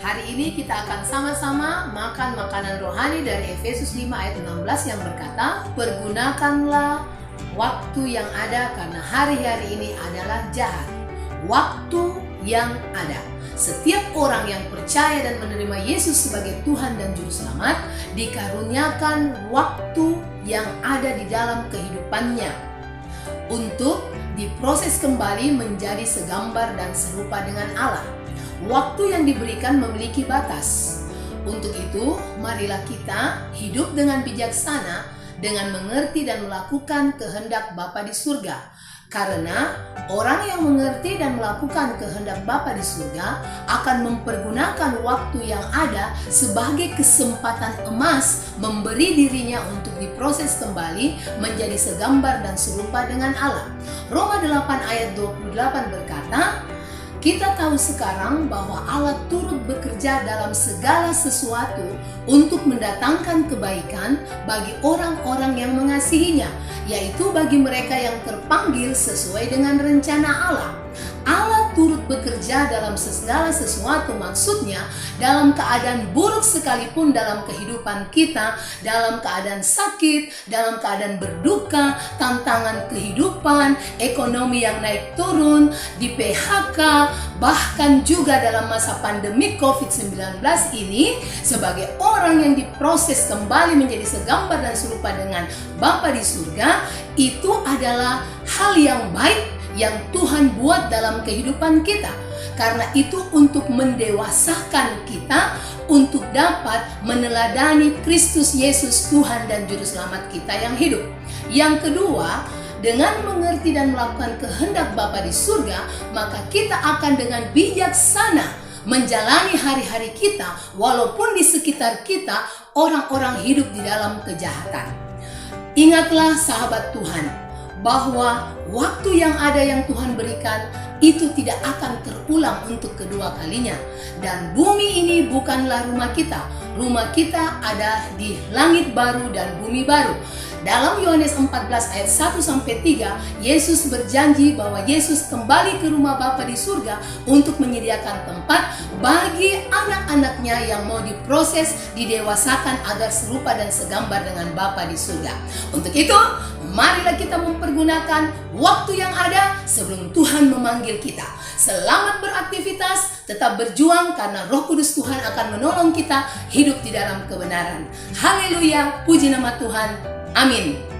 Hari ini kita akan sama-sama makan makanan rohani dari Efesus 5 ayat 16 yang berkata, "Pergunakanlah waktu yang ada karena hari-hari ini adalah jahat." Waktu yang ada. Setiap orang yang percaya dan menerima Yesus sebagai Tuhan dan Juru Selamat dikaruniakan waktu yang ada di dalam kehidupannya untuk diproses kembali menjadi segambar dan serupa dengan Allah. Waktu yang diberikan memiliki batas. Untuk itu, marilah kita hidup dengan bijaksana dengan mengerti dan melakukan kehendak Bapa di surga. Karena orang yang mengerti dan melakukan kehendak Bapa di surga akan mempergunakan waktu yang ada sebagai kesempatan emas memberi dirinya untuk diproses kembali menjadi segambar dan serupa dengan Allah. Roma 8 ayat 28 berkata, "Kita tahu sekarang bahwa Allah turut bekerja dalam segala sesuatu untuk mendatangkan kebaikan bagi orang-orang yang mengasihinya, yaitu bagi mereka yang terpanggil sesuai dengan rencana Allah." Allah turut bekerja dalam segala sesuatu, maksudnya dalam keadaan buruk sekalipun dalam kehidupan kita, dalam keadaan sakit, dalam keadaan berduka, tantangan kehidupan, ekonomi yang naik turun, di PHK, bahkan juga dalam masa pandemi COVID-19 ini, sebagai orang yang diproses kembali menjadi segambar dan serupa dengan Bapa di surga, itu adalah hal yang baik yang Tuhan buat dalam kehidupan kita. Karena itu untuk mendewasakan kita untuk dapat meneladani Kristus Yesus Tuhan dan Juru Selamat kita yang hidup. Yang kedua, dengan mengerti dan melakukan kehendak Bapa di surga, maka kita akan dengan bijaksana menjalani hari-hari kita walaupun di sekitar kita orang-orang hidup di dalam kejahatan. Ingatlah sahabat Tuhan, bahwa waktu yang ada yang Tuhan berikan itu tidak akan terulang untuk kedua kalinya. Dan bumi ini bukanlah rumah kita. Rumah kita ada di langit baru dan bumi baru. Dalam Yohanes 14 ayat 1-3, Yesus berjanji bahwa Yesus kembali ke rumah Bapa di surga untuk menyediakan tempat bagi anak-anaknya yang mau diproses, didewasakan agar serupa dan segambar dengan Bapa di surga. Untuk itu, marilah kita mempergunakan waktu yang ada sebelum Tuhan memanggil kita. Selamat beraktivitas, tetap berjuang karena Roh Kudus Tuhan akan menolong kita hidup di dalam kebenaran. Haleluya, puji nama Tuhan. Amin.